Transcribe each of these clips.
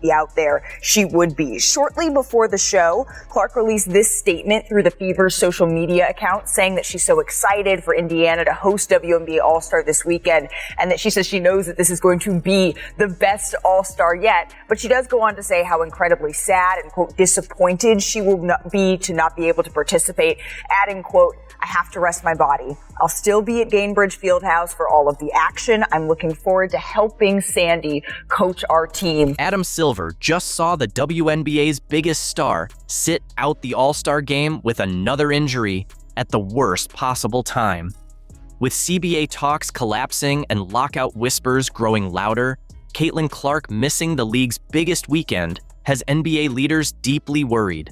be out there, she would be. Shortly before the show, Clark released this statement through the Fever's social media account saying that she's so excited for Indiana to host WNBA All-Star this weekend, and that she says she knows that this is going to be the best All-Star yet. But she does go on to say how incredibly sad and, quote, disappointed she will be to not be able to participate, adding, quote, "I have to rest my body. I'll still be at Gainbridge Fieldhouse for all of the action. I'm looking forward to helping Sandy coach our team." Adam Silver just saw the WNBA's biggest star sit out the All-Star game with another injury at the worst possible time. With CBA talks collapsing and lockout whispers growing louder, Caitlin Clark missing the league's biggest weekend has NBA leaders deeply worried.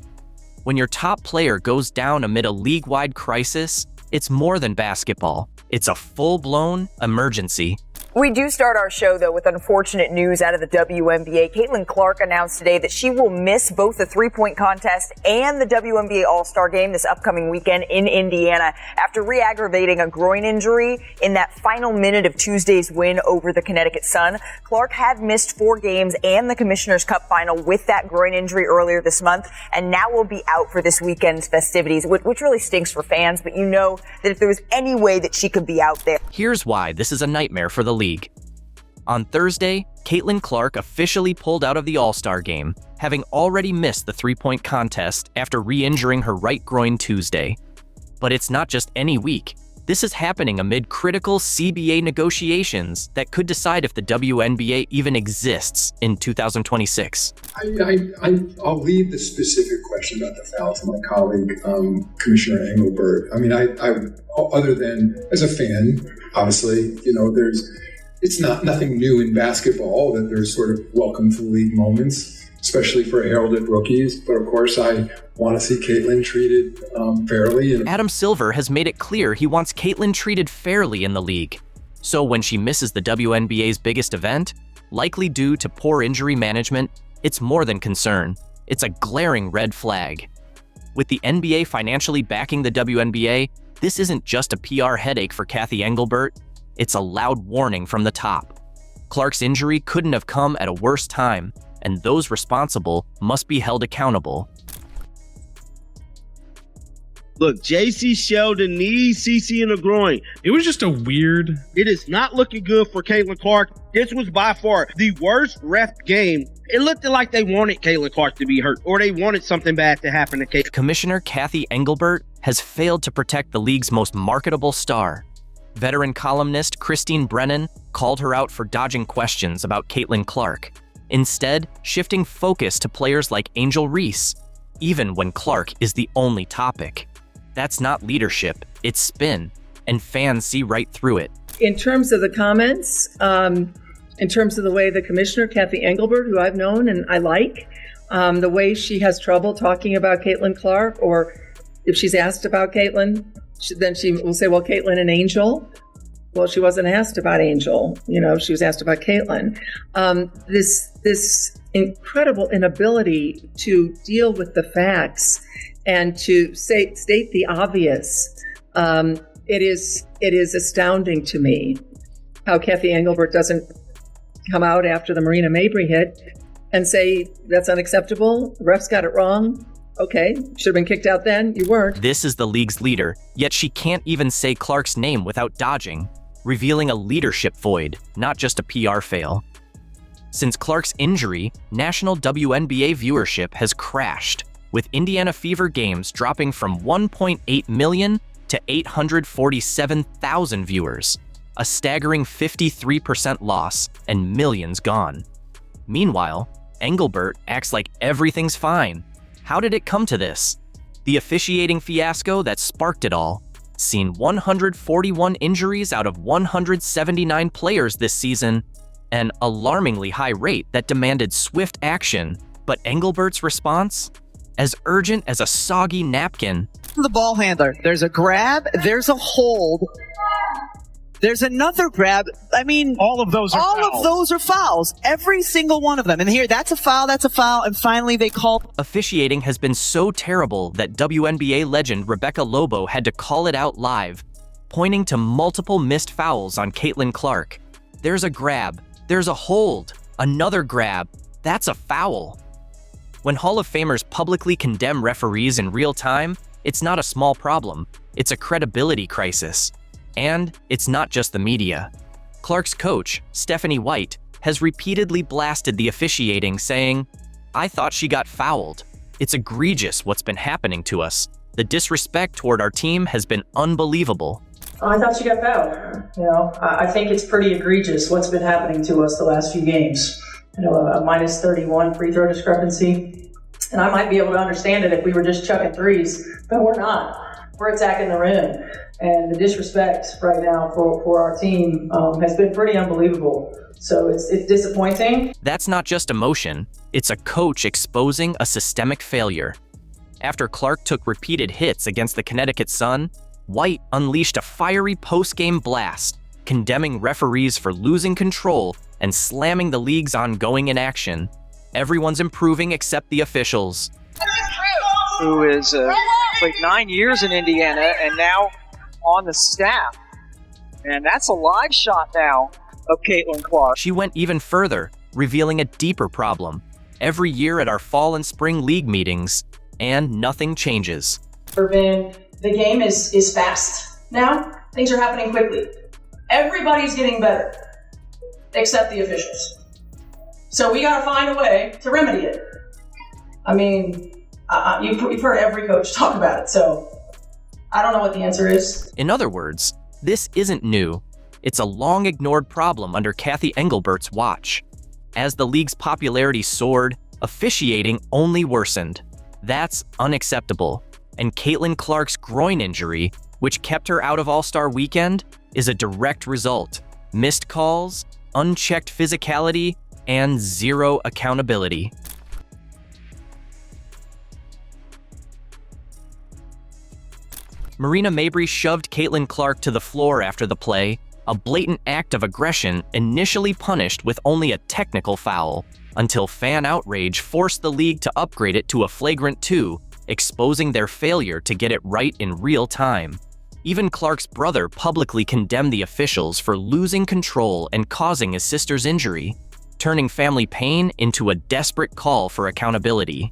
When your top player goes down amid a league-wide crisis, it's more than basketball. It's a full-blown emergency. We do start our show, though, with unfortunate news out of the WNBA. Caitlin Clark announced today that she will miss both the three-point contest and the WNBA All-Star game this upcoming weekend in Indiana after re-aggravating a groin injury in that final minute of Tuesday's win over the Connecticut Sun. Clark had missed 4 games and the Commissioner's Cup final with that groin injury earlier this month, and now will be out for this weekend's festivities, which really stinks for fans, but you know that if there was any way that she could be out there. Here's why this is a nightmare for the league. On Thursday, Caitlin Clark officially pulled out of the All-Star game, having already missed the three-point contest after re-injuring her right groin Tuesday. But it's not just any week. This is happening amid critical CBA negotiations that could decide if the WNBA even exists in 2026. I'll leave the specific question about the foul to my colleague, Commissioner Engelbert. I mean, I other than as a fan, obviously, you know, it's nothing new in basketball that there's sort of welcome to the league moments, especially for heralded rookies. But of course, I want to see Caitlin treated fairly. Adam Silver has made it clear he wants Caitlin treated fairly in the league. So when she misses the WNBA's biggest event, likely due to poor injury management, it's more than concern. It's a glaring red flag. With the NBA financially backing the WNBA, this isn't just a PR headache for Cathy Engelbert. It's a loud warning from the top. Clark's injury couldn't have come at a worse time, and those responsible must be held accountable. Look, J.C. Sheldon needs CC in the groin. It was just a weird... It is not looking good for Caitlin Clark. This was by far the worst ref game. It looked like they wanted Caitlin Clark to be hurt, or they wanted something bad to happen to Caitlin. Commissioner Cathy Engelbert has failed to protect the league's most marketable star. Veteran columnist Christine Brennan called her out for dodging questions about Caitlin Clark, instead shifting focus to players like Angel Reese, even when Clark is the only topic. That's not leadership, it's spin, and fans see right through it. In terms of the comments, in terms of the way the commissioner, Cathy Engelbert, who I've known and I like, the way she has trouble talking about Caitlin Clark, or if she's asked about Caitlin, then she will say, well, Caitlin and Angel. Well, she wasn't asked about Angel, you know, she was asked about Caitlin. This incredible inability to deal with the facts and to state the obvious. It is astounding to me how Cathy Engelbert doesn't come out after the Marina Mabry hit and say, that's unacceptable, the refs got it wrong. Okay, should have been kicked out then, you weren't. This is the league's leader, yet she can't even say Clark's name without dodging, revealing a leadership void, not just a PR fail. Since Clark's injury, national WNBA viewership has crashed, with Indiana Fever games dropping from 1.8 million to 847,000 viewers, a staggering 53% loss and millions gone. Meanwhile, Engelbert acts like everything's fine. How did it come to this? The officiating fiasco that sparked it all, seen 141 injuries out of 179 players this season, an alarmingly high rate that demanded swift action, but Engelbert's response? As urgent as a soggy napkin. The ball handler, there's a grab, there's a hold, there's another grab. I mean, all of those are fouls. Every single one of them. And here, that's a foul, and finally they call. Officiating has been so terrible that WNBA legend Rebecca Lobo had to call it out live, pointing to multiple missed fouls on Caitlin Clark. There's a grab, there's a hold, another grab, That's a foul. When Hall of Famers publicly condemn referees in real time, it's not a small problem. It's a credibility crisis. And it's not just the media. Clark's coach, Stephanie White, has repeatedly blasted the officiating, saying, "I thought she got fouled. It's egregious what's been happening to us. The disrespect toward our team has been unbelievable." I thought she got fouled. I think it's pretty egregious what's been happening to us the last few games. A minus 31 free throw discrepancy. And I might be able to understand it if we were just chucking threes, but we're not. We're attacking the rim. And the disrespect right now for our team has been pretty unbelievable. So it's disappointing. That's not just emotion. It's a coach exposing a systemic failure. After Clark took repeated hits against the Connecticut Sun, White unleashed a fiery post-game blast, condemning referees for losing control and slamming the league's ongoing inaction. Everyone's improving except the officials. Who is played 9 years in Indiana and now on the staff. And that's a live shot now of Caitlin Clark. She went even further, revealing a deeper problem. Every year at our fall and spring league meetings, and nothing changes. The game is fast now. Things are happening quickly. Everybody's getting better, except the officials. So we got to find a way to remedy it. I mean, you've heard every coach talk about it, so I don't know what the answer is. In other words, this isn't new. It's a long-ignored problem under Kathy Engelbert's watch. As the league's popularity soared, officiating only worsened. That's unacceptable. And Caitlin Clark's groin injury, which kept her out of All-Star Weekend, is a direct result. Missed calls, unchecked physicality, and zero accountability. Marina Mabrey shoved Caitlin Clark to the floor after the play, a blatant act of aggression initially punished with only a technical foul, until fan outrage forced the league to upgrade it to a flagrant 2, exposing their failure to get it right in real time. Even Clark's brother publicly condemned the officials for losing control and causing his sister's injury, turning family pain into a desperate call for accountability.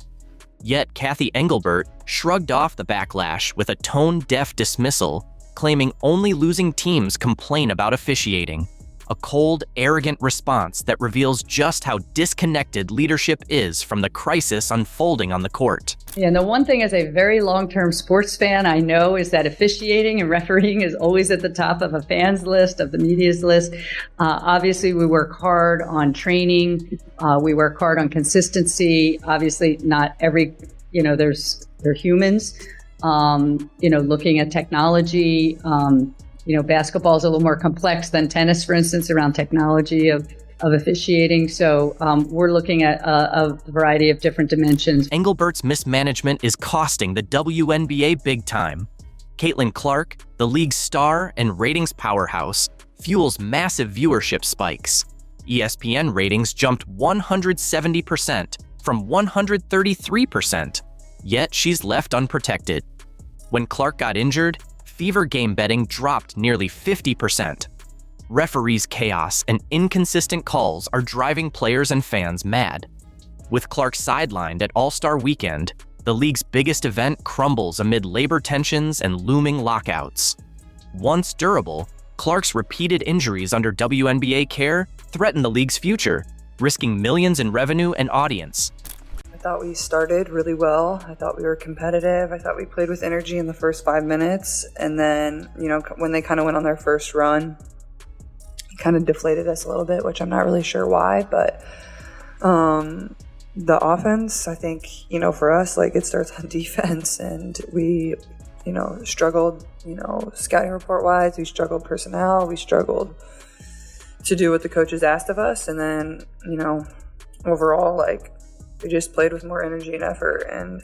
Yet Kathy Engelbert shrugged off the backlash with a tone-deaf dismissal, claiming only losing teams complain about officiating. A cold, arrogant response that reveals just how disconnected leadership is from the crisis unfolding on the court. Yeah, and the one thing as a very long-term sports fan I know is that officiating and refereeing is always at the top of a fan's list, of the media's list. Obviously, we work hard on training. We work hard on consistency. Obviously, not every, they're humans. Looking at technology. Basketball is a little more complex than tennis, for instance, around technology of officiating. So we're looking at a variety of different dimensions. Engelbert's mismanagement is costing the WNBA big time. Caitlin Clark, the league's star and ratings powerhouse, fuels massive viewership spikes. ESPN ratings jumped 170% from 133%, yet she's left unprotected. When Clark got injured, fever game betting dropped nearly 50%. Referees' chaos and inconsistent calls are driving players and fans mad. With Clark sidelined at All-Star Weekend, the league's biggest event crumbles amid labor tensions and looming lockouts. Once durable, Clark's repeated injuries under WNBA care threaten the league's future, risking millions in revenue and audience. I thought we started really well. I thought we were competitive. I thought we played with energy in the first 5 minutes. And then, when they kind of went on their first run, it kind of deflated us a little bit, which I'm not really sure why. But the offense, I think, for us, it starts on defense. And we, struggled, scouting report-wise. We struggled personnel. We struggled to do what the coaches asked of us. And then, overall, we just played with more energy and effort, and,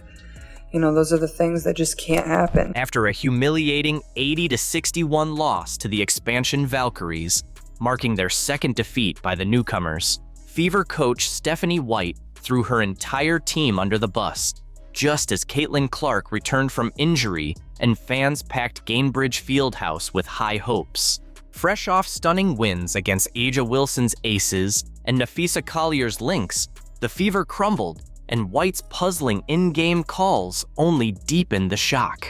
those are the things that just can't happen. After a humiliating 80-61 loss to the expansion Valkyries, marking their second defeat by the newcomers, Fever coach Stephanie White threw her entire team under the bus, just as Caitlin Clark returned from injury and fans packed Gainbridge Fieldhouse with high hopes. Fresh off stunning wins against Aja Wilson's Aces and Nafisa Collier's Lynx, the Fever crumbled, and White's puzzling in-game calls only deepened the shock.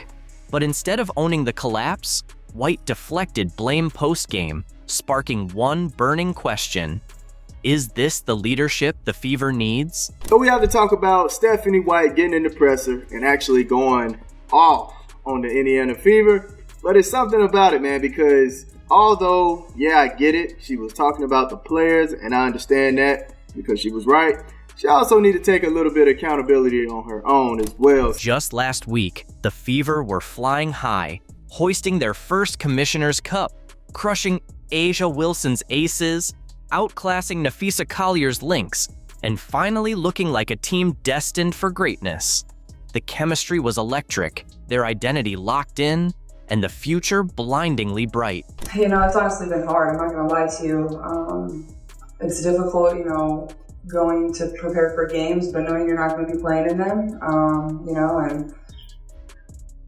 But instead of owning the collapse, White deflected blame post-game, sparking one burning question. Is this the leadership the Fever needs? So we have to talk about Stephanie White getting in the presser and actually going off on the Indiana Fever. But it's something about it, man, because although, yeah, I get it, she was talking about the players, and I understand that because she was right. She also need to take a little bit of accountability on her own as well. Just last week, the Fever were flying high, hoisting their first Commissioner's Cup, crushing Asia Wilson's Aces, outclassing Nafisa Collier's Lynx, and finally looking like a team destined for greatness. The chemistry was electric, their identity locked in, and the future blindingly bright. You know, it's honestly been hard. I'm not going to lie to you. It's difficult, you know, going to prepare for games, but knowing you're not going to be playing in them, you know, and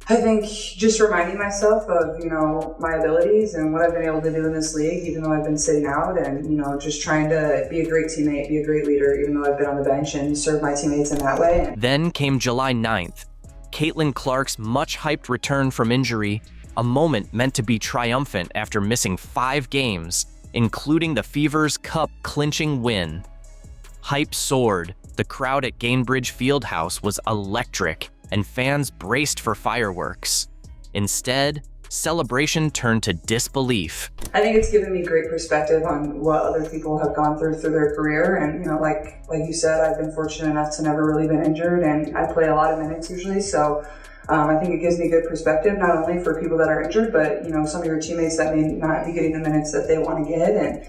I think just reminding myself of, you know, my abilities and what I've been able to do in this league, even though I've been sitting out, and, you know, just trying to be a great teammate, be a great leader, even though I've been on the bench, and serve my teammates in that way. Then came July 9th, Caitlin Clark's much-hyped return from injury, a moment meant to be triumphant after missing 5 games, including the Fever's Cup-clinching win. Hype soared, the crowd at Gainbridge Fieldhouse was electric, and fans braced for fireworks. Instead, celebration turned to disbelief. I think it's given me great perspective on what other people have gone through their career, and, you know, like you said, I've been fortunate enough to never really been injured, and I play a lot of minutes usually, so I think it gives me good perspective, not only for people that are injured, but, you know, some of your teammates that may not be getting the minutes that they want to get, and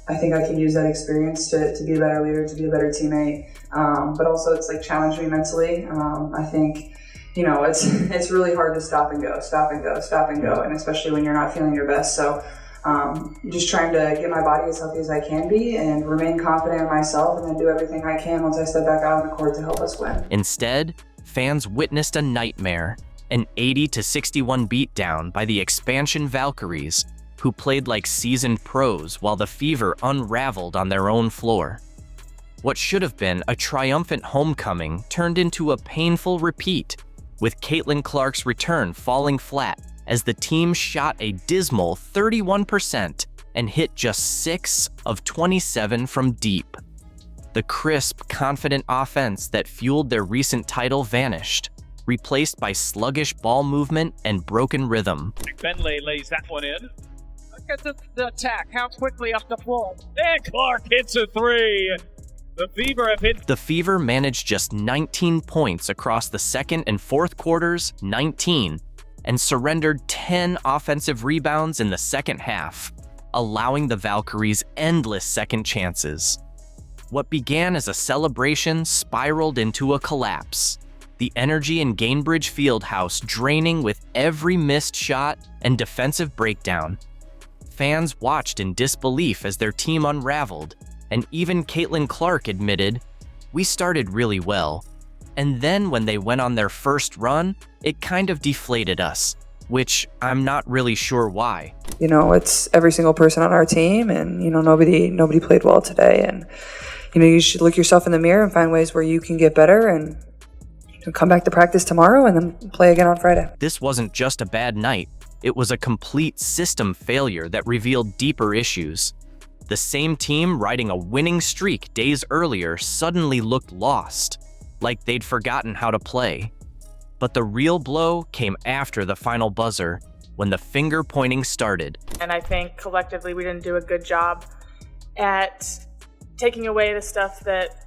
I think I can use that experience to be a better leader, to be a better teammate, but also it's like challenged me mentally. I think, you know, it's really hard to stop and go, and especially when you're not feeling your best. So just trying to get my body as healthy as I can be and remain confident in myself, and then do everything I can once I step back out on the court to help us win. Instead, fans witnessed a nightmare, an 80-61 beatdown by the expansion Valkyries, who played like seasoned pros while the Fever unraveled on their own floor. What should have been a triumphant homecoming turned into a painful repeat, with Caitlin Clark's return falling flat as the team shot a dismal 31% and hit just 6 of 27 from deep. The crisp, confident offense that fueled their recent title vanished, replaced by sluggish ball movement and broken rhythm. Bentley lays that one in. Look at the attack, how quickly up the floor. And Clark hits a 3. The Fever have hit. The Fever managed just 19 points across the second and fourth quarters, 19, and surrendered 10 offensive rebounds in the second half, allowing the Valkyries endless second chances. What began as a celebration spiraled into a collapse, the energy in Gainbridge Fieldhouse draining with every missed shot and defensive breakdown. Fans watched in disbelief as their team unraveled, and even Caitlin Clark admitted, "We started really well. And then when they went on their first run, it kind of deflated us," which I'm not really sure why. You know, it's every single person on our team, and, you know, nobody played well today, and, you know, you should look yourself in the mirror and find ways where you can get better, and come back to practice tomorrow and then play again on Friday. This wasn't just a bad night. It was a complete system failure that revealed deeper issues. The same team riding a winning streak days earlier suddenly looked lost, like they'd forgotten how to play. But the real blow came after the final buzzer, when the finger pointing started. And I think collectively we didn't do a good job at taking away the stuff that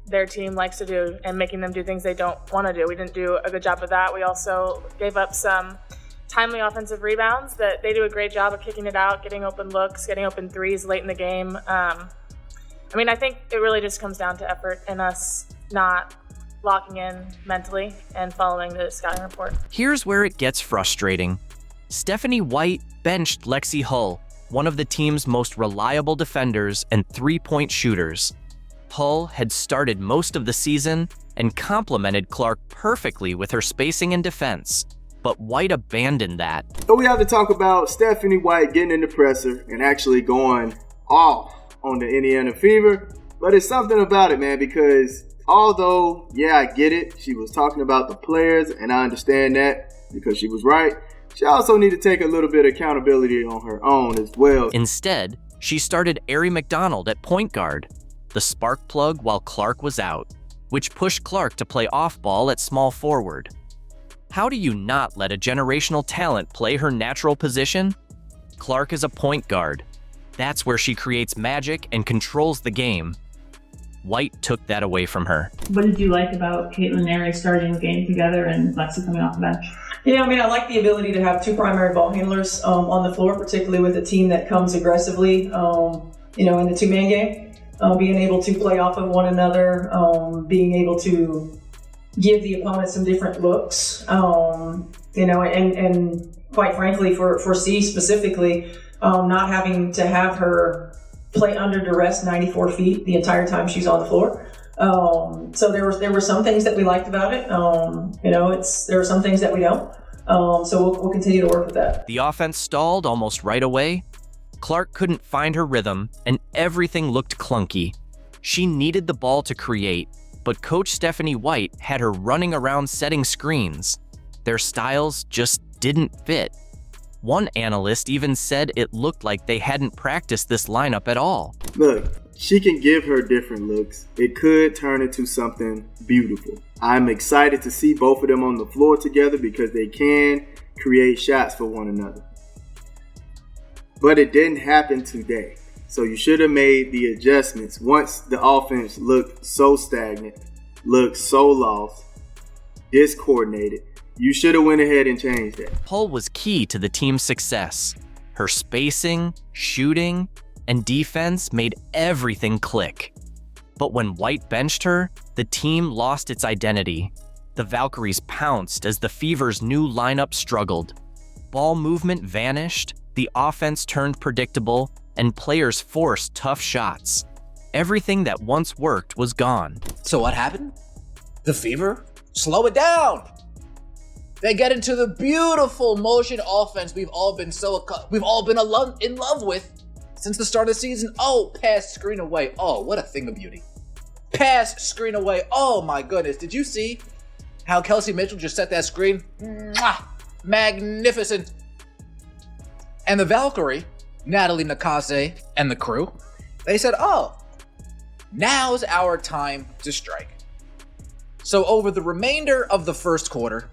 their team likes to do and making them do things they don't want to do. We didn't do a good job of that. We also gave up some timely offensive rebounds that they do a great job of kicking it out, getting open looks, getting open threes late in the game. I think it really just comes down to effort and us not locking in mentally and following the scouting report. Here's where it gets frustrating. Stephanie White benched Lexi Hull, one of the team's most reliable defenders and three-point shooters. Hull had started most of the season and complemented Clark perfectly with her spacing and defense, but White abandoned that. So we have to talk about Stephanie White getting in the presser and actually going off on the Indiana Fever. But it's something about it, man, because although, yeah, I get it. She was talking about the players, and I understand that because she was right. She also need to take a little bit of accountability on her own as well. Instead, she started Arie McDonald at point guard, the spark plug while Clark was out, which pushed Clark to play off-ball at small forward. How do you not let a generational talent play her natural position? Clark is a point guard. That's where she creates magic and controls the game. White took that away from her. What did you like about Caitlin and Arie starting the game together and Lexi coming off the bench? Yeah, I mean, I like the ability to have two primary ball handlers on the floor, particularly with a team that comes aggressively, in the two-man game. Being able to play off of one another, being able to give the opponent some different looks, and quite frankly, for C specifically, not having to have her play under duress 94 feet the entire time she's on the floor. So there were some things that we liked about it. There are some things that we don't. So we'll continue to work with that. The offense stalled almost right away. Clark couldn't find her rhythm, and everything looked clunky. She needed the ball to create, but Coach Stephanie White had her running around setting screens. Their styles just didn't fit. One analyst even said it looked like they hadn't practiced this lineup at all. Look, she can give her different looks. It could turn into something beautiful. I'm excited to see both of them on the floor together because they can create shots for one another. But it didn't happen today. So you should have made the adjustments once the offense looked so stagnant, looked so lost, discoordinated. You should have went ahead and changed that. Hull was key to the team's success. Her spacing, shooting, and defense made everything click. But when White benched her, the team lost its identity. The Valkyries pounced as the Fever's new lineup struggled. Ball movement vanished, the offense turned predictable, and players forced tough shots. Everything that once worked was gone. So what happened? The Fever? Slow it down! They get into the beautiful motion offense we've all been in love with since the start of the season. Oh, pass, screen away. Oh, what a thing of beauty. Pass, screen away. Oh my goodness. Did you see how Kelsey Mitchell just set that screen? Mwah! Magnificent. And the Valkyrie, Natalie Nakase, and the crew, they said, oh, now's our time to strike. So over the remainder of the first quarter,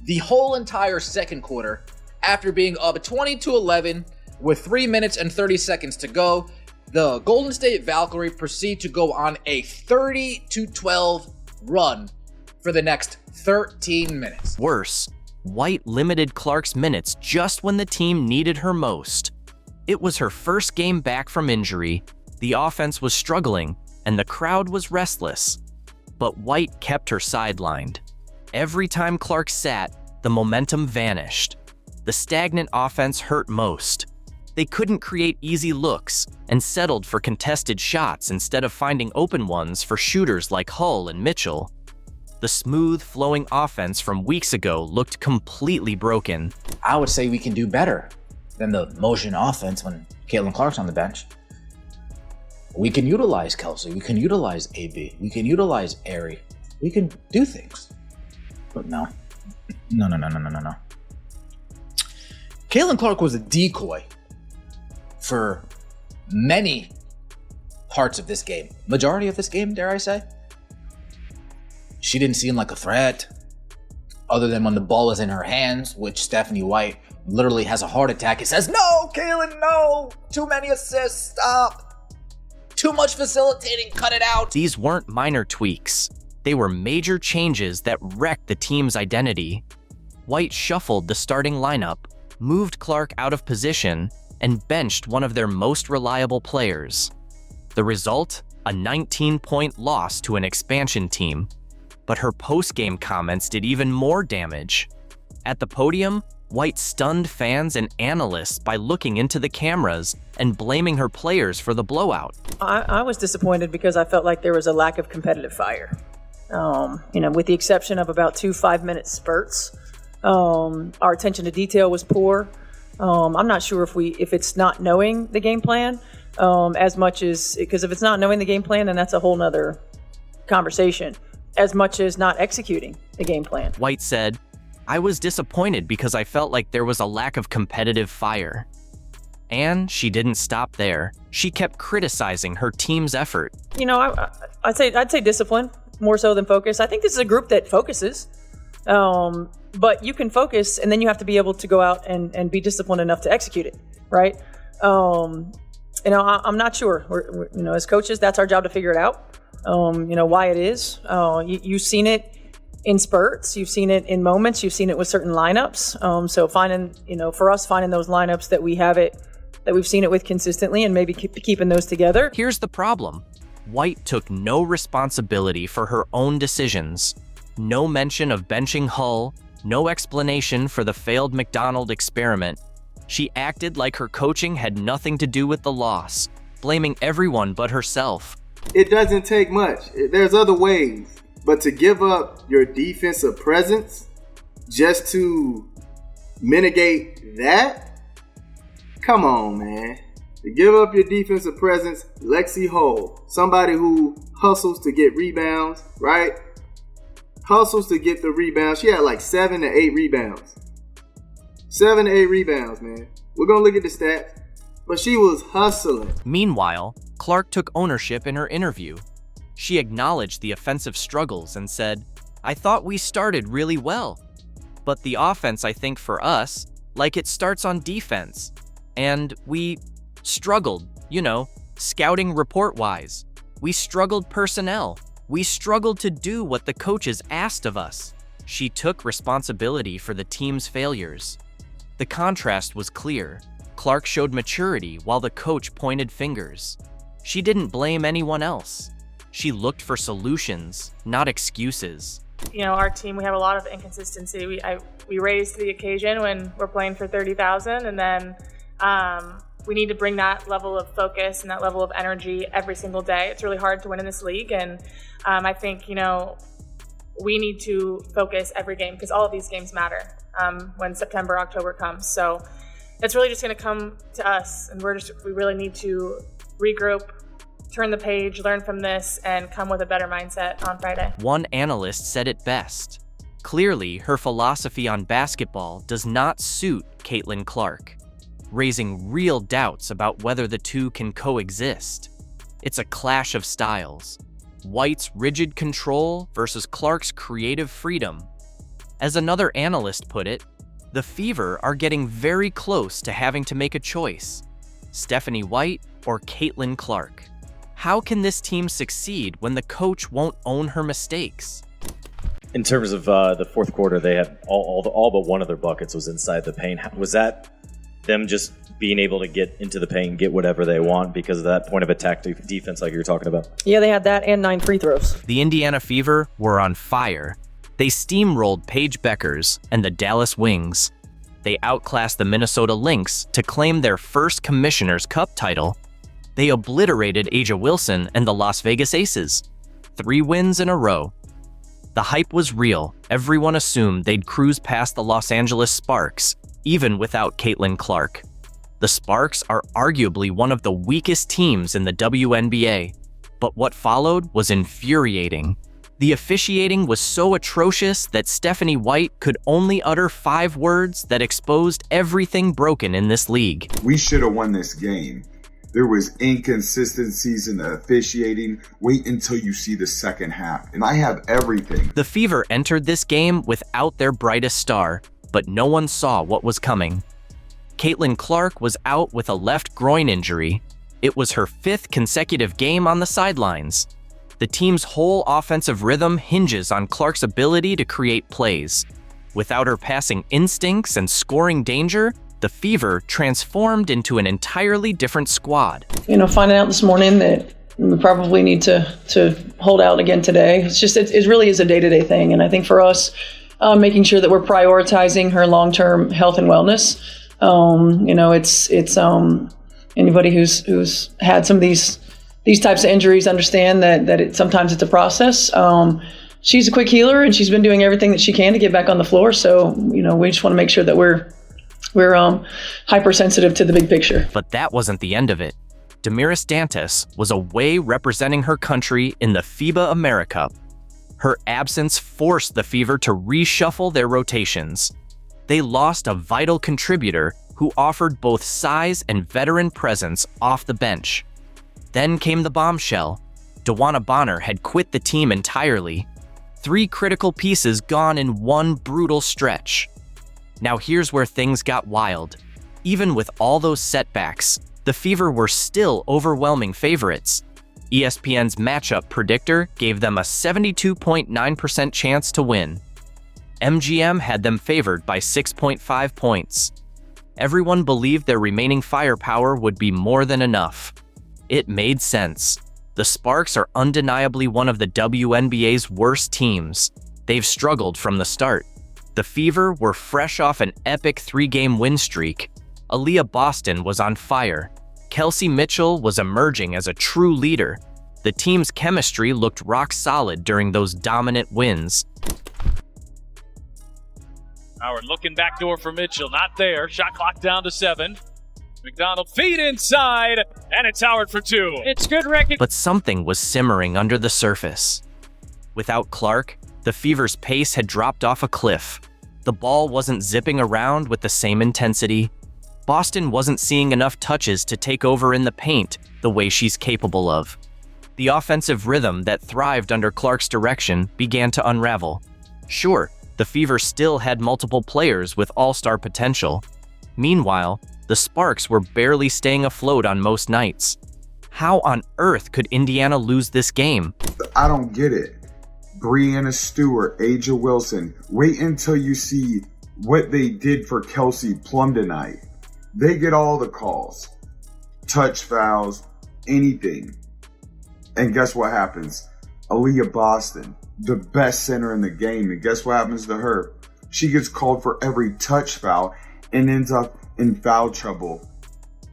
the whole entire second quarter, after being up 20-11 with 3 minutes and 30 seconds to go, the Golden State Valkyrie proceed to go on a 30-12 run for the next 13 minutes. Worse, White limited Clark's minutes just when the team needed her most. It was her first game back from injury, the offense was struggling, and the crowd was restless. But White kept her sidelined. Every time Clark sat, the momentum vanished. The stagnant offense hurt most. They couldn't create easy looks and settled for contested shots instead of finding open ones for shooters like Hull and Mitchell. The smooth, flowing offense from weeks ago looked completely broken. I would say we can do better than the motion offense when Caitlin Clark's on the bench. We can utilize Kelsey. We can utilize AB. We can utilize Arie. We can do things. But no. Caitlin Clark was a decoy for many parts of this game. Majority of this game, dare I say. She didn't seem like a threat, other than when the ball was in her hands, which Stephanie White literally has a heart attack. It says, no, Caitlin, no! Too many assists, stop! Too much facilitating, cut it out! These weren't minor tweaks. They were major changes that wrecked the team's identity. White shuffled the starting lineup, moved Clark out of position, and benched one of their most reliable players. The result? A 19-point loss to an expansion team. But her post-game comments did even more damage. At the podium, White stunned fans and analysts by looking into the cameras and blaming her players for the blowout. I was disappointed because I felt like there was a lack of competitive fire. With the exception of about 2 5-minute spurts, our attention to detail was poor. I'm not sure if it's not knowing the game plan, as much as, because if it's not knowing the game plan, then that's a whole nother conversation, as much as not executing the game plan. White said, "I was disappointed because I felt like there was a lack of competitive fire." And she didn't stop there. She kept criticizing her team's effort. You know, I'd say discipline more so than focus. I think this is a group that focuses, but you can focus and then you have to be able to go out and be disciplined enough to execute it, right? You know, I'm not sure. We're, you know, as coaches, that's our job to figure it out. You know, why it is. You've seen it in spurts. You've seen it in moments. You've seen it with certain lineups. So finding, you know, for us, finding those lineups that we've seen it with consistently and maybe keeping those together. Here's the problem. White took no responsibility for her own decisions. No mention of benching Hull, no explanation for the failed McDonald experiment. She acted like her coaching had nothing to do with the loss, blaming everyone but herself. It doesn't take much. There's other ways. But to give up your defensive presence just to mitigate that? Come on, man. To give up your defensive presence, Lexi Hull, somebody who hustles to get rebounds, right? Hustles to get the rebounds. She had like 7 to 8 rebounds. 7 to 8 rebounds, man. We're going to look at the stats. But she was hustling. Meanwhile, Clark took ownership in her interview. She acknowledged the offensive struggles and said, "I thought we started really well. But the offense, I think for us, like it starts on defense. And we struggled, you know, scouting report-wise. We struggled personnel. We struggled to do what the coaches asked of us." She took responsibility for the team's failures. The contrast was clear. Clark showed maturity while the coach pointed fingers. She didn't blame anyone else. She looked for solutions, not excuses. You know, our team, we have a lot of inconsistency. We raised to the occasion when we're playing for 30,000, and then we need to bring that level of focus and that level of energy every single day. It's really hard to win in this league, and I think, you know, we need to focus every game because all of these games matter when September, October comes. So it's really just going to come to us, and we really need to regroup, turn the page, learn from this, and come with a better mindset on Friday. One analyst said it best. Clearly, her philosophy on basketball does not suit Caitlin Clark, raising real doubts about whether the two can coexist. It's a clash of styles. White's rigid control versus Clark's creative freedom. As another analyst put it, the Fever are getting very close to having to make a choice. Stephanie White or Caitlin Clark? How can this team succeed when the coach won't own her mistakes? In terms of the fourth quarter, they had all but one of their buckets was inside the paint. Was that them just being able to get into the paint and get whatever they want because of that point of attack defense like you were talking about? Yeah, they had that and 9 free throws. The Indiana Fever were on fire. They steamrolled Paige Beckers and the Dallas Wings. They outclassed the Minnesota Lynx to claim their first Commissioner's Cup title. They obliterated Aja Wilson and the Las Vegas Aces. 3 wins in a row. The hype was real. Everyone assumed they'd cruise past the Los Angeles Sparks, even without Caitlin Clark. The Sparks are arguably one of the weakest teams in the WNBA, but what followed was infuriating. The officiating was so atrocious that Stephanie White could only utter 5 words that exposed everything broken in this league. We should have won this game. There was inconsistencies in the officiating. Wait until you see the second half, and I have everything. The Fever entered this game without their brightest star, but no one saw what was coming. Caitlin Clark was out with a left groin injury. It was her 5th consecutive game on the sidelines. The team's whole offensive rhythm hinges on Clark's ability to create plays. Without her passing instincts and scoring danger, the Fever transformed into an entirely different squad. You know, finding out this morning that we probably need to hold out again today. It really is a day-to-day thing. And I think for us, making sure that we're prioritizing her long-term health and wellness. You know, it's anybody who's had some of these types of injuries understand that sometimes it's a process. She's a quick healer, and she's been doing everything that she can to get back on the floor. So, you know, we just want to make sure that we're hypersensitive to the big picture. But that wasn't the end of it. Damaris Dantas was away representing her country in the FIBA AmeriCup. Her absence forced the Fever to reshuffle their rotations. They lost a vital contributor who offered both size and veteran presence off the bench. Then came the bombshell. DeWanna Bonner had quit the team entirely. 3 critical pieces gone in one brutal stretch. Now here's where things got wild. Even with all those setbacks, the Fever were still overwhelming favorites. ESPN's matchup predictor gave them a 72.9% chance to win. MGM had them favored by 6.5 points. Everyone believed their remaining firepower would be more than enough. It made sense. The Sparks are undeniably one of the WNBA's worst teams. They've struggled from the start. The Fever were fresh off an epic 3-game win streak. Aaliyah Boston was on fire. Kelsey Mitchell was emerging as a true leader. The team's chemistry looked rock solid during those dominant wins. Howard looking backdoor for Mitchell. Not there. Shot clock down to 7. McDonald feed inside, and it's Howard for 2. It's good recognition. But something was simmering under the surface. Without Clark, the Fever's pace had dropped off a cliff. The ball wasn't zipping around with the same intensity. Boston wasn't seeing enough touches to take over in the paint the way she's capable of. The offensive rhythm that thrived under Clark's direction began to unravel. Sure, the Fever still had multiple players with all-star potential. Meanwhile, the Sparks were barely staying afloat on most nights. How on earth could Indiana lose this game? I don't get it. Breanna Stewart, Aja Wilson, wait until you see what they did for Kelsey Plum tonight. They get all the calls. Touch fouls, anything. And guess what happens? Aaliyah Boston, the best center in the game, and guess what happens to her? She gets called for every touch foul and ends up in foul trouble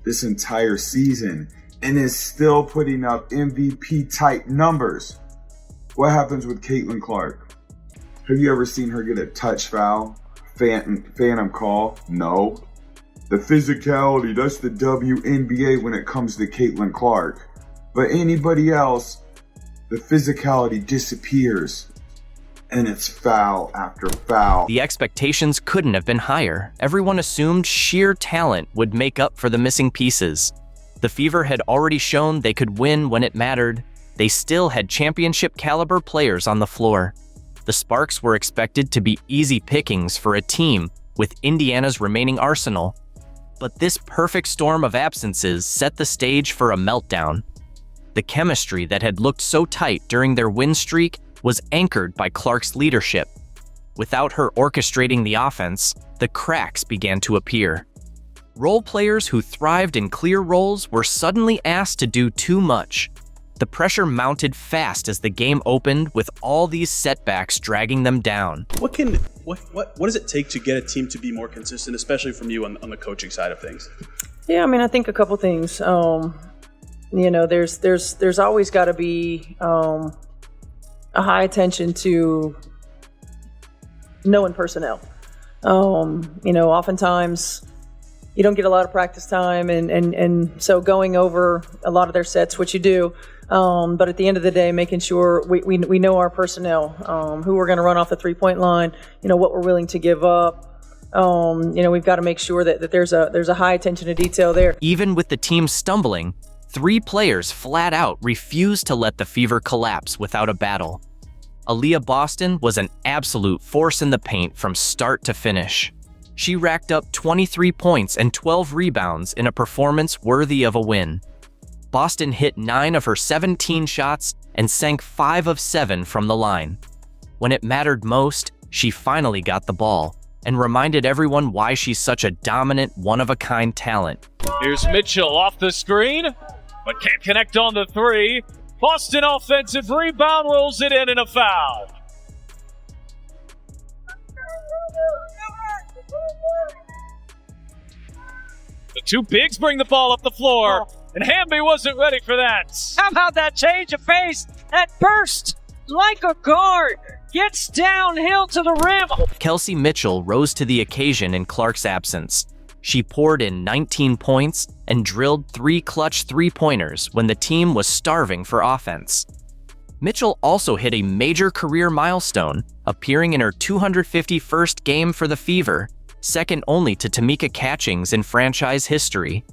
this entire season and is still putting up MVP type numbers. What happens with Caitlin Clark? Have you ever seen her get a touch foul? Phantom call? No. The physicality, that's the WNBA when it comes to Caitlin Clark. But anybody else, the physicality disappears. And it's foul after foul. The expectations couldn't have been higher. Everyone assumed sheer talent would make up for the missing pieces. The Fever had already shown they could win when it mattered. They still had championship-caliber players on the floor. The Sparks were expected to be easy pickings for a team with Indiana's remaining arsenal. But this perfect storm of absences set the stage for a meltdown. The chemistry that had looked so tight during their win streak was anchored by Clark's leadership. Without her orchestrating the offense, the cracks began to appear. Role players who thrived in clear roles were suddenly asked to do too much. The pressure mounted fast as the game opened, with all these setbacks dragging them down. What does it take to get a team to be more consistent, especially from you on the coaching side of things? Yeah, I mean, I think a couple things. There's always got to be a high attention to knowing personnel. Oftentimes you don't get a lot of practice time, and so going over a lot of their sets, which you do, but at the end of the day, making sure we know our personnel, who we're going to run off the three-point line, what we're willing to give up. We've got to make sure that there's a high attention to detail there. Even with the team stumbling, 3 players flat out refused to let the Fever collapse without a battle. Aaliyah Boston was an absolute force in the paint from start to finish. She racked up 23 points and 12 rebounds in a performance worthy of a win. Boston hit 9 of her 17 shots and sank 5 of 7 from the line. When it mattered most, she finally got the ball and reminded everyone why she's such a dominant, one-of-a-kind talent. Here's Mitchell off the screen, but can't connect on the 3. Boston offensive rebound, rolls it in and a foul. The 2 bigs bring the ball up the floor, and Hamby wasn't ready for that. How about that change of pace? That burst like a guard gets downhill to the rim. Kelsey Mitchell rose to the occasion in Clark's absence. She poured in 19 points and drilled 3 clutch three-pointers when the team was starving for offense. Mitchell also hit a major career milestone, appearing in her 251st game for the Fever, second only to Tamika Catchings in franchise history.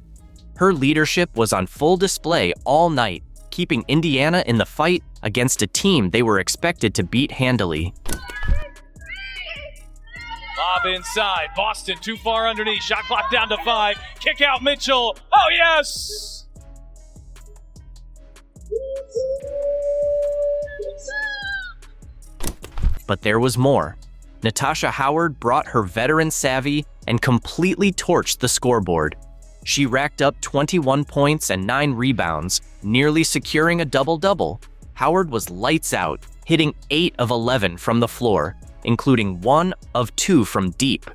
Her leadership was on full display all night, keeping Indiana in the fight against a team they were expected to beat handily. Lob inside. Boston too far underneath. Shot clock down to 5. Kick out Mitchell. Oh, yes! But there was more. Natasha Howard brought her veteran savvy and completely torched the scoreboard. She racked up 21 points and 9 rebounds, nearly securing a double-double. Howard was lights out, hitting 8 of 11 from the floor, including 1 of 2 from deep.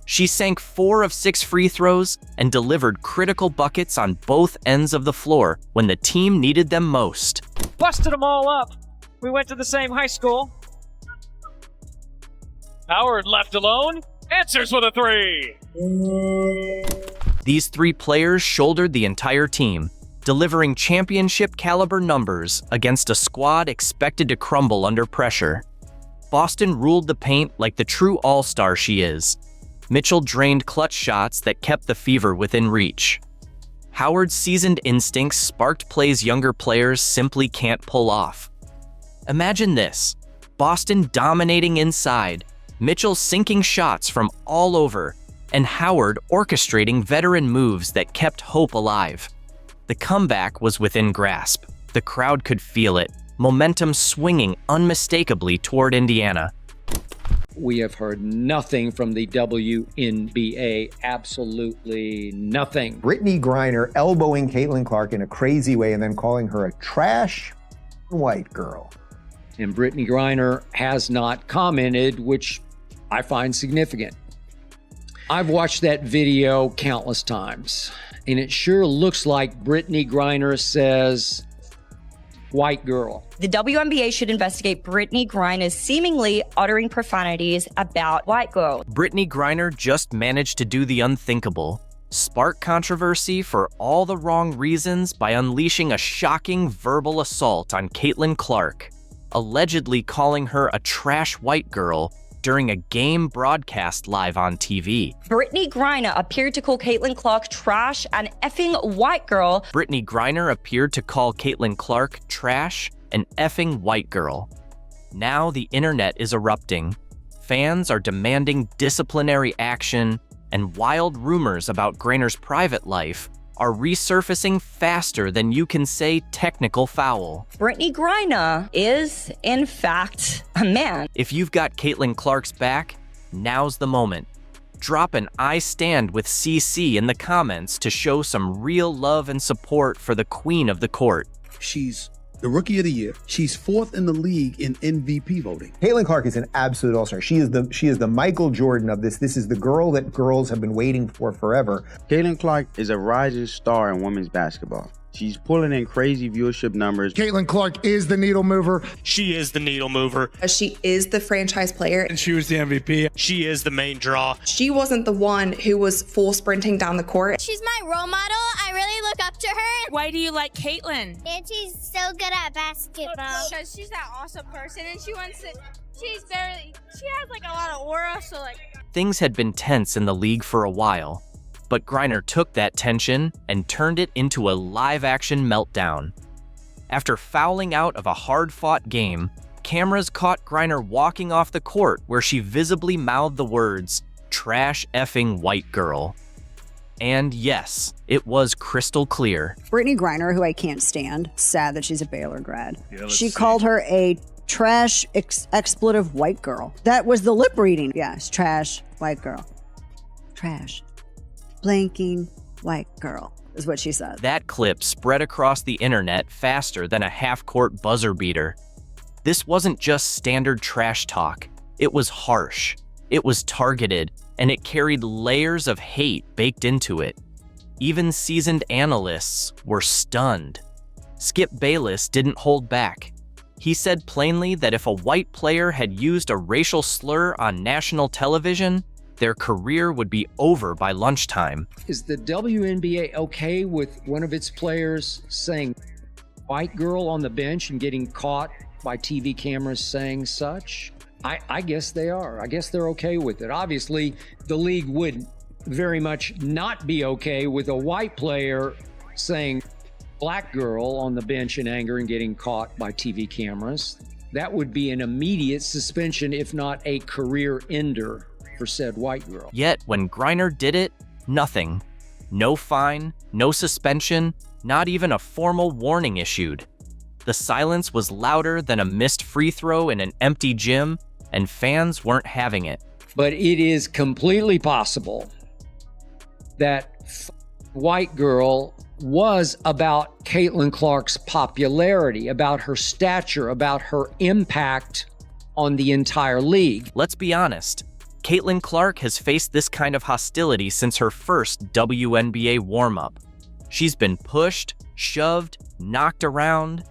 She sank 4 of 6 free throws and delivered critical buckets on both ends of the floor when the team needed them most. Busted them all up. We went to the same high school. Howard left alone. Answers with a 3. These 3 players shouldered the entire team, delivering championship-caliber numbers against a squad expected to crumble under pressure. Boston ruled the paint like the true all-star she is. Mitchell drained clutch shots that kept the Fever within reach. Howard's seasoned instincts sparked plays younger players simply can't pull off. Imagine this: Boston dominating inside, Mitchell sinking shots from all over, and Howard orchestrating veteran moves that kept hope alive. The comeback was within grasp. The crowd could feel it, momentum swinging unmistakably toward Indiana. We have heard nothing from the WNBA, absolutely nothing. Brittany Griner elbowing Caitlin Clark in a crazy way and then calling her a trash white girl. And Brittany Griner has not commented, which I find significant. I've watched that video countless times, and it sure looks like Brittany Griner says, white girl. The WNBA should investigate Brittany Griner's seemingly uttering profanities about white girls. Brittany Griner just managed to do the unthinkable, spark controversy for all the wrong reasons by unleashing a shocking verbal assault on Caitlin Clark, allegedly calling her a trash white girl during a game broadcast live on TV. Brittany Griner appeared to call Caitlin Clark trash and effing white girl. Brittany Griner appeared to call Caitlin Clark trash and effing white girl. Now the internet is erupting. Fans are demanding disciplinary action, and wild rumors about Griner's private life are resurfacing faster than you can say technical foul. Brittany Griner is, in fact, a man. If you've got Caitlin Clark's back, now's the moment. Drop an I stand with CC in the comments to show some real love and support for the queen of the court. She's the Rookie of the Year. She's 4th in the league in MVP voting. Caitlin Clark is an absolute all-star. She is the Michael Jordan of this. This is the girl that girls have been waiting for forever. Caitlin Clark is a rising star in women's basketball. She's pulling in crazy viewership numbers. Caitlin Clark is the needle mover. She is the needle mover. She is the franchise player. And she was the MVP. She is the main draw. She wasn't the one who was full sprinting down the court. She's my role model. I really look up to her. Why do you like Caitlin? And she's so good at basketball. Because she's that awesome person and she has like a lot of aura, so like. Things had been tense in the league for a while, but Griner took that tension and turned it into a live-action meltdown. After fouling out of a hard-fought game, cameras caught Griner walking off the court where she visibly mouthed the words, "trash effing white girl." And yes, it was crystal clear. Brittany Griner, who I can't stand, sad that she's a Baylor grad. She called her a trash expletive white girl. That was the lip reading. Yes, trash white girl. Trash. Blanking white girl is what she said. That clip spread across the internet faster than a half-court buzzer beater. This wasn't just standard trash talk. It was harsh. It was targeted, and it carried layers of hate baked into it. Even seasoned analysts were stunned. Skip Bayless didn't hold back. He said plainly that if a white player had used a racial slur on national television, their career would be over by lunchtime. Is the WNBA okay with one of its players saying white girl on the bench and getting caught by TV cameras saying such? I guess they are. I guess they're okay with it. Obviously, the league would very much not be okay with a white player saying black girl on the bench in anger and getting caught by TV cameras. That would be an immediate suspension, if not a career ender for said white girl. Yet, when Griner did it, nothing. No fine, no suspension, not even a formal warning issued. The silence was louder than a missed free throw in an empty gym, and fans weren't having it. But it is completely possible that white girl was about Caitlin Clark's popularity, about her stature, about her impact on the entire league. Let's be honest. Caitlin Clark has faced this kind of hostility since her first WNBA warm-up. She's been pushed, shoved, knocked around,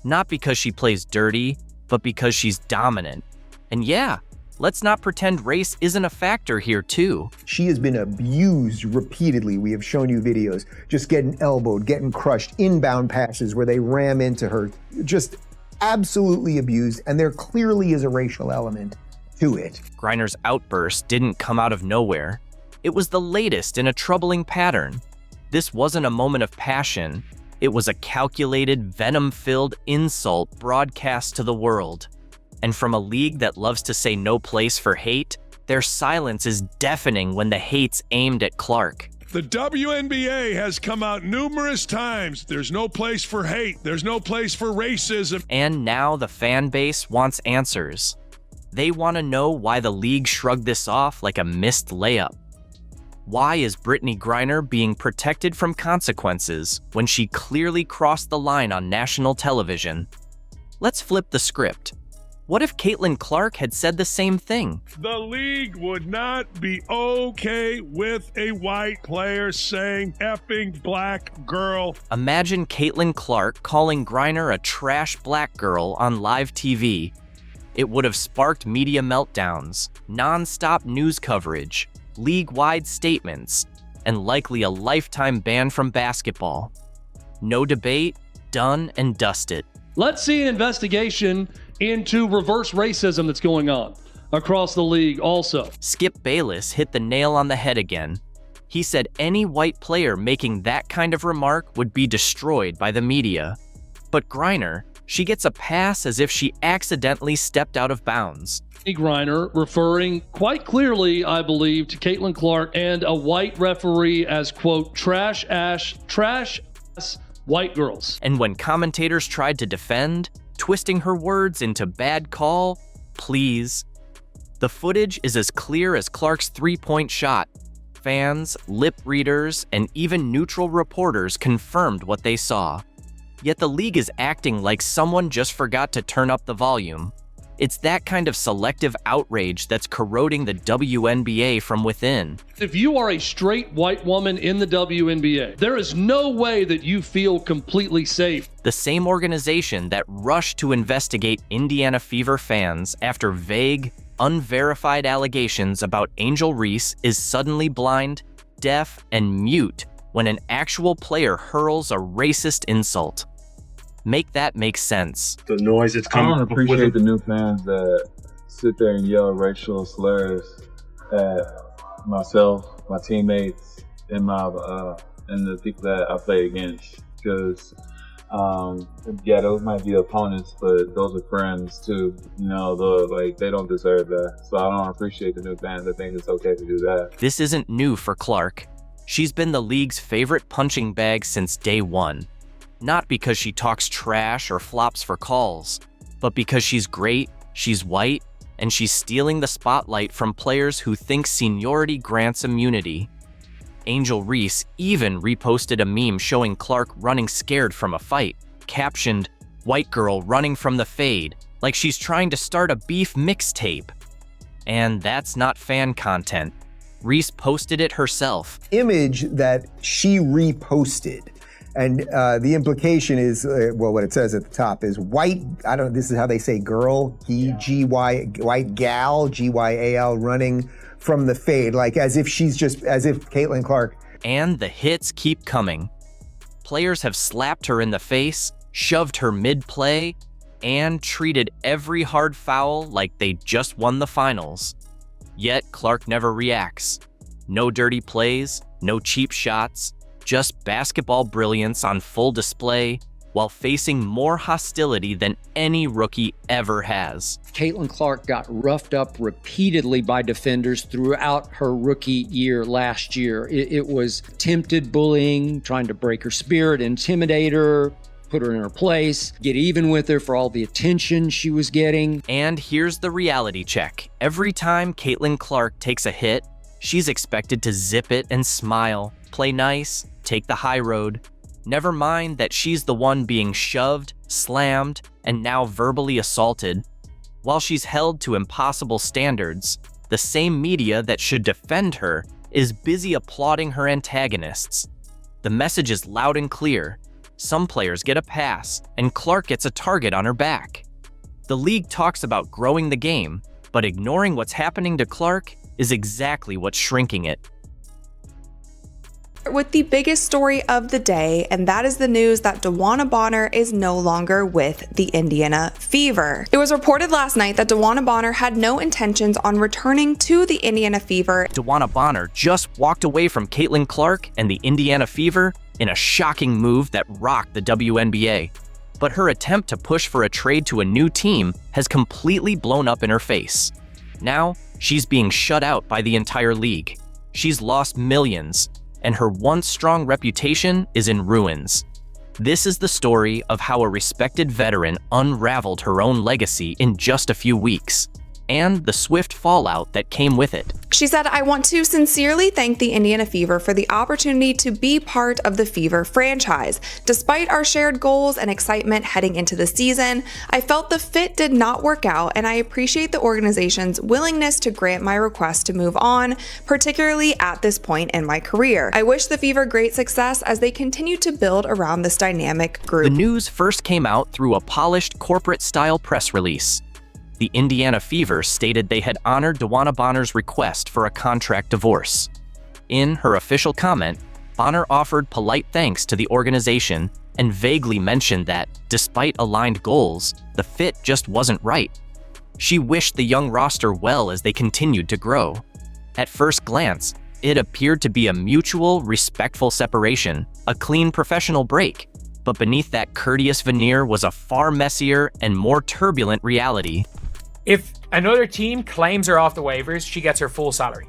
not because she plays dirty, but because she's dominant. And yeah, let's not pretend race isn't a factor here too. She has been abused repeatedly. We have shown you videos, just getting elbowed, getting crushed, inbound passes where they ram into her, just absolutely abused, and there clearly is a racial element to it. Griner's outburst didn't come out of nowhere. It was the latest in a troubling pattern. This wasn't a moment of passion. It was a calculated, venom-filled insult broadcast to the world. And from a league that loves to say no place for hate, their silence is deafening when the hate's aimed at Clark. The WNBA has come out numerous times. There's no place for hate. There's no place for racism. And now the fan base wants answers. They want to know why the league shrugged this off like a missed layup. Why is Brittany Griner being protected from consequences when she clearly crossed the line on national television? Let's flip the script. What if Caitlin Clark had said the same thing? The league would not be okay with a white player saying effing black girl. Imagine Caitlin Clark calling Griner a trash black girl on live TV. It would have sparked media meltdowns, non-stop news coverage, league-wide statements, and likely a lifetime ban from basketball. No debate, done and dusted. Let's see an investigation into reverse racism that's going on across the league also. Skip Bayless hit the nail on the head again. He said any white player making that kind of remark would be destroyed by the media. But Griner, she gets a pass as if she accidentally stepped out of bounds. Griner referring quite clearly, I believe, to Caitlin Clark and a white referee as, quote, trash ass white girls. And when commentators tried to defend, twisting her words into bad call, please. The footage is as clear as Clark's three-point shot. Fans, lip readers, and even neutral reporters confirmed what they saw. Yet the league is acting like someone just forgot to turn up the volume. It's that kind of selective outrage that's corroding the WNBA from within. If you are a straight white woman in the WNBA, there is no way that you feel completely safe. The same organization that rushed to investigate Indiana Fever fans after vague, unverified allegations about Angel Reese is suddenly blind, deaf, and mute when an actual player hurls a racist insult. Make that make sense. The noise that's coming. I don't appreciate the new fans that sit there and yell racial slurs at myself, my teammates, and the people that I play against. Because yeah, those might be opponents, but those are friends too. You know, they don't deserve that. So I don't appreciate the new fans that think it's okay to do that. This isn't new for Clark. She's been the league's favorite punching bag since day one. Not because she talks trash or flops for calls, but because she's great, she's white, and she's stealing the spotlight from players who think seniority grants immunity. Angel Reese even reposted a meme showing Clark running scared from a fight, captioned, "White girl running from the fade," like she's trying to start a beef mixtape. And that's not fan content. Reese posted it herself. Image that she reposted And the implication is, what it says at the top is white, this is how they say girl, G-Y, white gal, G-Y-A-L, running from the fade, like as if Caitlin Clark. And the hits keep coming. Players have slapped her in the face, shoved her mid-play, and treated every hard foul like they just won the finals. Yet Clark never reacts. No dirty plays, no cheap shots, just basketball brilliance on full display while facing more hostility than any rookie ever has. Caitlin Clark got roughed up repeatedly by defenders throughout her rookie year last year. It was attempted bullying, trying to break her spirit, intimidate her, put her in her place, get even with her for all the attention she was getting. And here's the reality check. Every time Caitlin Clark takes a hit, she's expected to zip it and smile, play nice, take the high road. Never mind that she's the one being shoved, slammed, and now verbally assaulted. While she's held to impossible standards, the same media that should defend her is busy applauding her antagonists. The message is loud and clear. Some players get a pass, and Clark gets a target on her back. The league talks about growing the game, but ignoring what's happening to Clark is exactly what's shrinking it. With the biggest story of the day, and that is the news that DeWanna Bonner is no longer with the Indiana Fever. It was reported last night that DeWanna Bonner had no intentions on returning to the Indiana Fever. DeWanna Bonner just walked away from Caitlin Clark and the Indiana Fever in a shocking move that rocked the WNBA. But her attempt to push for a trade to a new team has completely blown up in her face. Now, she's being shut out by the entire league. She's lost millions, and her once strong reputation is in ruins. This is the story of how a respected veteran unraveled her own legacy in just a few weeks, and the swift fallout that came with it. She said, "I want to sincerely thank the Indiana Fever for the opportunity to be part of the Fever franchise. Despite our shared goals and excitement heading into the season, I felt the fit did not work out, and I appreciate the organization's willingness to grant my request to move on, particularly at this point in my career. I wish the Fever great success as they continue to build around this dynamic group." The news first came out through a polished corporate-style press release. The Indiana Fever stated they had honored DeWanna Bonner's request for a contract divorce. In her official comment, Bonner offered polite thanks to the organization and vaguely mentioned that, despite aligned goals, the fit just wasn't right. She wished the young roster well as they continued to grow. At first glance, it appeared to be a mutual, respectful separation, a clean professional break. But beneath that courteous veneer was a far messier and more turbulent reality. If another team claims her off the waivers, she gets her full salary.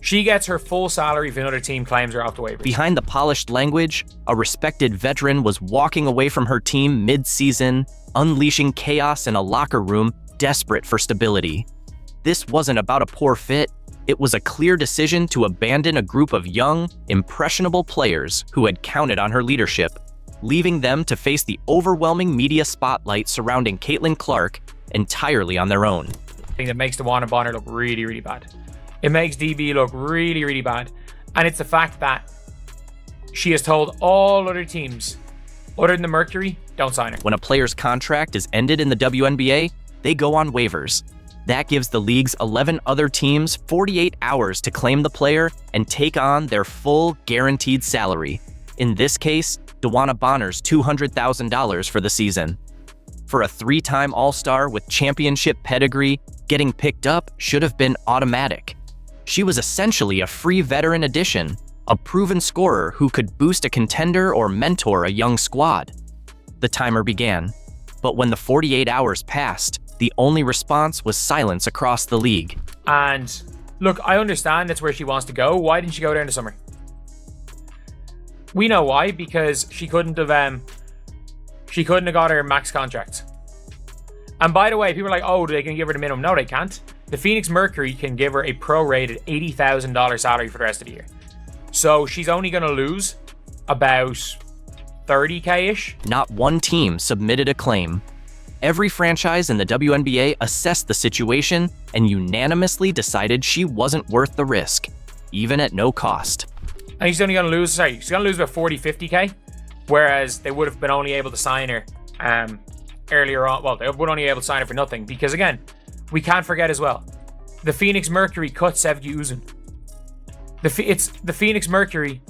She gets her full salary if another team claims her off the waivers. Behind the polished language, a respected veteran was walking away from her team mid-season, unleashing chaos in a locker room, desperate for stability. This wasn't about a poor fit. It was a clear decision to abandon a group of young, impressionable players who had counted on her leadership, leaving them to face the overwhelming media spotlight surrounding Caitlin Clark entirely on their own. Thing that makes DeWanna Bonner look really, really bad. It makes DB look really, really bad. And it's the fact that she has told all other teams, other than the Mercury, don't sign her. When a player's contract is ended in the WNBA, they go on waivers. That gives the league's 11 other teams 48 hours to claim the player and take on their full guaranteed salary. In this case, DeWanna Bonner's $200,000 for the season. For a 3-time All-Star with championship pedigree, getting picked up should have been automatic. She was essentially a free veteran addition, a proven scorer who could boost a contender or mentor a young squad. The timer began, but when the 48 hours passed, the only response was silence across the league. And look, I understand that's where she wants to go. Why didn't she go there in the summer? We know why, because she couldn't have got her max contract. And by the way, people are like, oh, they can give her the minimum. No, they can't. The Phoenix Mercury can give her a prorated $80,000 salary for the rest of the year. So she's only going to lose about $30K-ish. Not one team submitted a claim. Every franchise in the WNBA assessed the situation and unanimously decided she wasn't worth the risk, even at no cost. And she's only going to lose, she's going to lose about 40, 50K. Whereas they would have been only able to sign her earlier on. Well, they would only be able to sign her for nothing. Because again, we can't forget as well, the Phoenix Mercury cut Sevgi Uzun. The Phoenix Mercury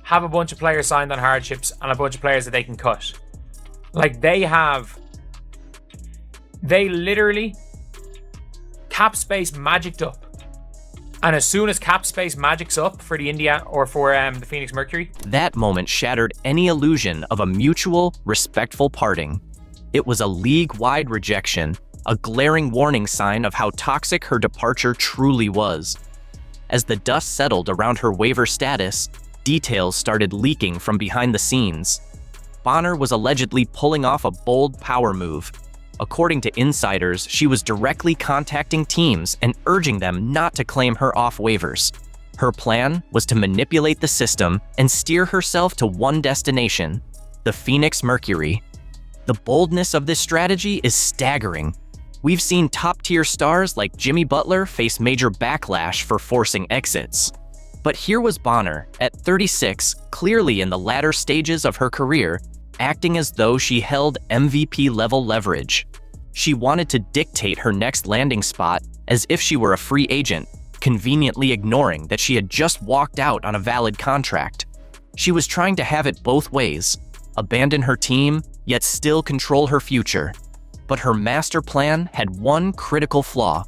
have a bunch of players signed on hardships and a bunch of players that they can cut. Like, they literally cap space magicked up. And as soon as cap space magics up for the the Phoenix Mercury, that moment shattered any illusion of a mutual, respectful parting. It was a league-wide rejection, a glaring warning sign of how toxic her departure truly was. As the dust settled around her waiver status, details started leaking from behind the scenes. Bonner was allegedly pulling off a bold power move. According to insiders, she was directly contacting teams and urging them not to claim her off waivers. Her plan was to manipulate the system and steer herself to one destination, the Phoenix Mercury. The boldness of this strategy is staggering. We've seen top-tier stars like Jimmy Butler face major backlash for forcing exits. But here was Bonner, at 36, clearly in the latter stages of her career, acting as though she held MVP-level leverage. She wanted to dictate her next landing spot as if she were a free agent, conveniently ignoring that she had just walked out on a valid contract. She was trying to have it both ways, abandon her team, yet still control her future. But her master plan had one critical flaw,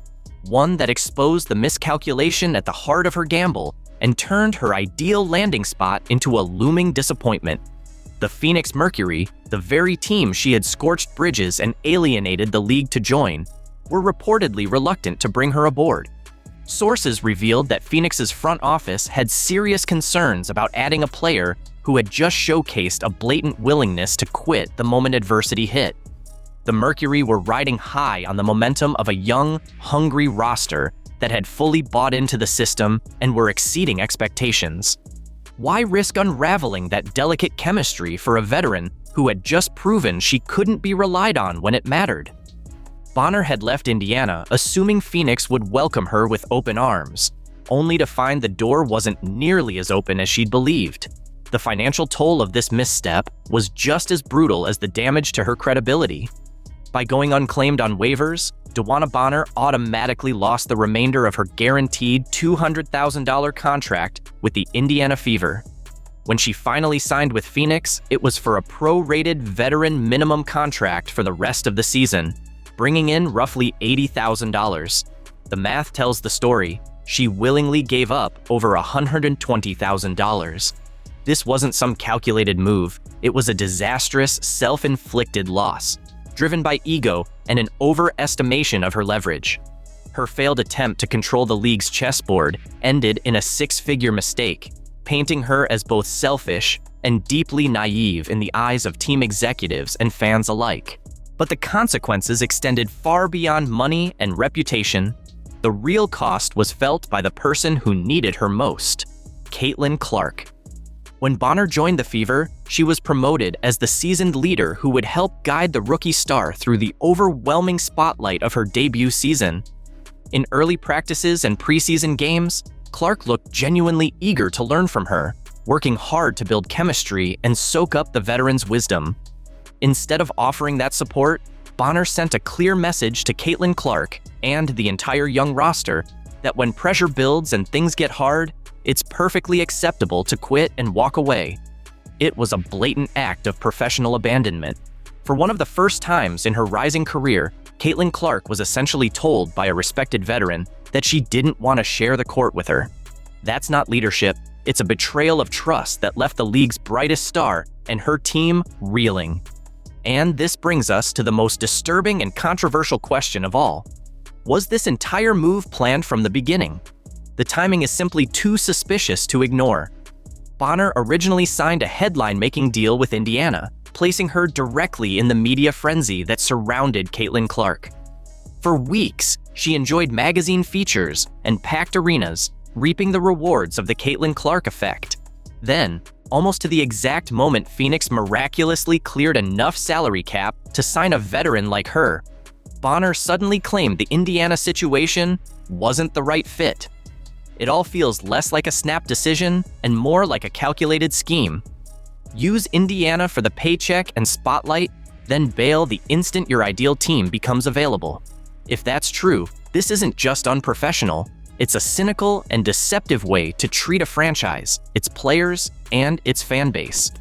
one that exposed the miscalculation at the heart of her gamble and turned her ideal landing spot into a looming disappointment. The Phoenix Mercury, the very team she had scorched bridges and alienated the league to join, were reportedly reluctant to bring her aboard. Sources revealed that Phoenix's front office had serious concerns about adding a player who had just showcased a blatant willingness to quit the moment adversity hit. The Mercury were riding high on the momentum of a young, hungry roster that had fully bought into the system and were exceeding expectations. Why risk unraveling that delicate chemistry for a veteran who had just proven she couldn't be relied on when it mattered? Bonner had left Indiana assuming Phoenix would welcome her with open arms, only to find the door wasn't nearly as open as she'd believed. The financial toll of this misstep was just as brutal as the damage to her credibility. By going unclaimed on waivers, DeWanna Bonner automatically lost the remainder of her guaranteed $200,000 contract with the Indiana Fever. When she finally signed with Phoenix, it was for a pro-rated veteran minimum contract for the rest of the season, bringing in roughly $80,000. The math tells the story. She willingly gave up over $120,000. This wasn't some calculated move. It was a disastrous, self-inflicted loss, driven by ego and an overestimation of her leverage. Her failed attempt to control the league's chessboard ended in a six-figure mistake, painting her as both selfish and deeply naive in the eyes of team executives and fans alike. But the consequences extended far beyond money and reputation. The real cost was felt by the person who needed her most, Caitlin Clark. When Bonner joined the Fever, she was promoted as the seasoned leader who would help guide the rookie star through the overwhelming spotlight of her debut season. In early practices and preseason games, Clark looked genuinely eager to learn from her, working hard to build chemistry and soak up the veteran's wisdom. Instead of offering that support, Bonner sent a clear message to Caitlin Clark and the entire young roster that when pressure builds and things get hard, it's perfectly acceptable to quit and walk away. It was a blatant act of professional abandonment. For one of the first times in her rising career, Caitlin Clark was essentially told by a respected veteran that she didn't want to share the court with her. That's not leadership. It's a betrayal of trust that left the league's brightest star and her team reeling. And this brings us to the most disturbing and controversial question of all. Was this entire move planned from the beginning? The timing is simply too suspicious to ignore. Bonner originally signed a headline-making deal with Indiana, placing her directly in the media frenzy that surrounded Caitlin Clark. For weeks, she enjoyed magazine features and packed arenas, reaping the rewards of the Caitlin Clark effect. Then, almost to the exact moment Phoenix miraculously cleared enough salary cap to sign a veteran like her, Bonner suddenly claimed the Indiana situation wasn't the right fit. It all feels less like a snap decision and more like a calculated scheme. Use Indiana for the paycheck and spotlight, then bail the instant your ideal team becomes available. If that's true, this isn't just unprofessional, it's a cynical and deceptive way to treat a franchise, its players, and its fan base.